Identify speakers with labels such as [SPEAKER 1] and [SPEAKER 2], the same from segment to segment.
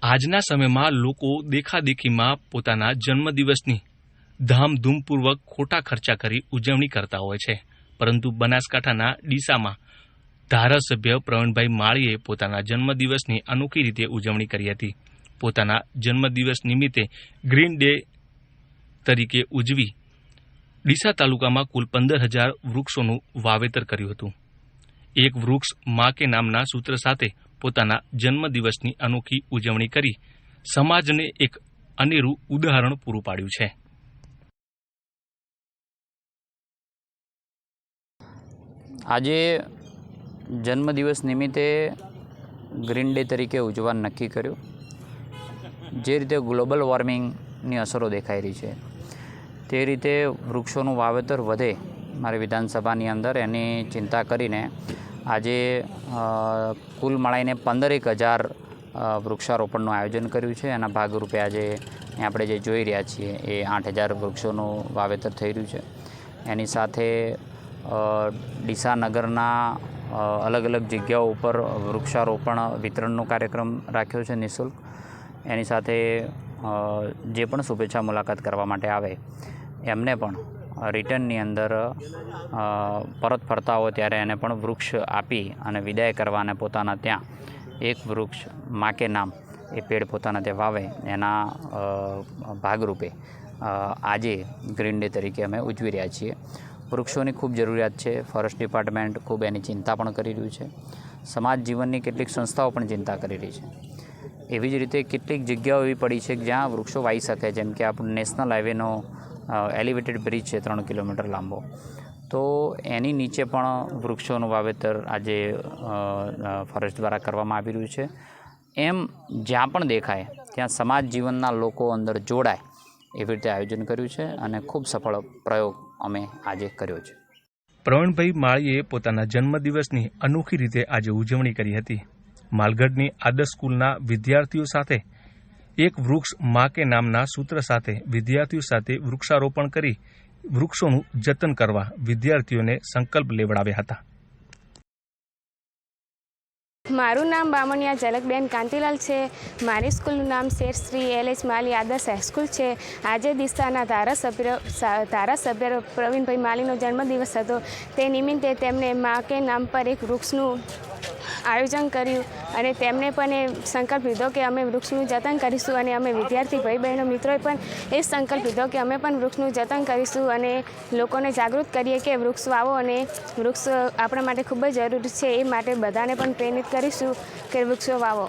[SPEAKER 1] આજના સમયમાં લોકો દેખાદેખીમાં પોતાના જન્મદિવસની ધામધૂમપૂર્વક ખોટા ખર્ચા કરી ઉજવણી કરતા હોય છે, પરંતુ બનાસકાંઠાના ડીસામાં ધારાસભ્ય પ્રવીણભાઈ માળીએ પોતાના જન્મદિવસની અનોખી રીતે ઉજવણી કરી હતી. પોતાના જન્મદિવસ નિમિત્તે ગ્રીન ડે તરીકે ઉજવી ડીસા તાલુકામાં કુલ 15,000 વૃક્ષોનું વાવેતર કર્યું હતું. એક વૃક્ષ માં કે નામના સૂત્ર સાથે પોતાના જન્મદિવસની અનોખી ઉજવણી કરી સમાજને એક અનેરું ઉદાહરણ પૂરું પાડ્યું છે.
[SPEAKER 2] આજે જન્મદિવસ નિમિત્તે ગ્રીન ડે તરીકે ઉજવવાનું નક્કી કર્યું. જે રીતે ગ્લોબલ વોર્મિંગની અસરો દેખાઈ રહી છે, તે રીતે વૃક્ષોનું વાવેતર વધે મારી વિધાનસભાની અંદર એની ચિંતા કરીને આજે કુલ મળીને 15,000 વૃક્ષારોપણનું આયોજન કર્યું છે. એના ભાગરૂપે આજે આપણે જે જોઈ રહ્યા છીએ એ 8,000 વૃક્ષોનું વાવેતર થઈ રહ્યું છે. એની સાથે ડીસા નગરના અલગ અલગ જગ્યાઓ ઉપર વૃક્ષારોપણ વિતરણનો કાર્યક્રમ રાખ્યો છે નિઃશુલ્ક. એની સાથે જે પણ શુભેચ્છા મુલાકાત કરવા માટે આવે એમને પણ રિટર્નની અંદર પરત ફરતા હોય ત્યારે એને પણ વૃક્ષ આપી અને વિદાય કરવા અને પોતાના ત્યાં એક વૃક્ષ માં કે નામ એ પેડ પોતાના ત્યાં વાવે એના ભાગરૂપે આજે ગ્રીન ડે તરીકે અમે ઉજવી રહ્યા છીએ. વૃક્ષોની ખૂબ જરૂરિયાત છે. ફોરેસ્ટ ડિપાર્ટમેન્ટ ખૂબ એની ચિંતા પણ કરી રહ્યું છે. સમાજ જીવનની કેટલીક સંસ્થાઓ પણ ચિંતા કરી રહી છે. એવી જ રીતે કેટલીક જગ્યાઓ એવી પડી છે કે જ્યાં વૃક્ષો વાવી શકે, જેમ કે આપણું નેશનલ હાઈવેનો એલિવેટેડ બ્રિજ છે 3 કિલોમીટર લાંબો, તો એની નીચે પણ વૃક્ષોનું વાવેતર આજે ફોરેસ્ટ દ્વારા કરવામાં આવી રહ્યું છે. એમ જ્યાં પણ દેખાય ત્યાં સમાજ જીવનના લોકો અંદર જોડાય એવી રીતે આયોજન કર્યું છે અને ખૂબ સફળ પ્રયોગ અમે આજે કર્યો છે.
[SPEAKER 1] પ્રવીણભાઈ માળીએ પોતાના જન્મદિવસની અનોખી રીતે આજે ઉજવણી કરી હતી. માલગઢની આદર્શ સ્કૂલના વિદ્યાર્થીઓ સાથે એક વૃક્ષ માં કે નામના સૂત્ર સાથે વિદ્યાર્થીઓ સાથે વૃક્ષારોપણ કરી વૃક્ષોનું જતન કરવા વિદ્યાર્થીઓને સંકલ્પ લેવડાવ્યા હતા.
[SPEAKER 3] મારું નામ બામણિયા ઝલકબેન કાંતિલાલ છે. મારી સ્કૂલનું નામ શેર શ્રી LH માલી આદર્શ હાઈસ્કૂલ છે. આજે ડીસાના ધારાસભ્ય પ્રવીણભાઈ માલીનો જન્મદિવસ હતો. તે નિમિત્તે તેમણે માં કે નામ પર એક વૃક્ષનું આયોજન કર્યું અને તેમને પણ એ સંકલ્પ લીધો કે અમે વૃક્ષનું જતન કરીશું અને અમે વિદ્યાર્થી ભાઈ બહેનો મિત્રોએ પણ એ સંકલ્પ લીધો કે અમે પણ વૃક્ષનું જતન કરીશું અને લોકોને જાગૃત કરીએ કે વૃક્ષ વાવો અને વૃક્ષ આપણા માટે ખૂબ જ જરૂરી છે. એ માટે બધાને પણ પ્રેરિત કરીશું કે વૃક્ષો વાવો.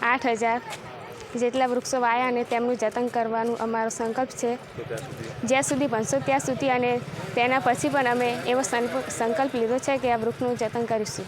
[SPEAKER 3] 8,000 જેટલા વૃક્ષો વાયા અને તેમનું જતન કરવાનું અમારો સંકલ્પ છે. જ્યાં સુધી ભણશો ત્યાં સુધી અને તેના પછી પણ અમે એવો સંકલ્પ લીધો છે કે આ વૃક્ષનું જતન કરીશું.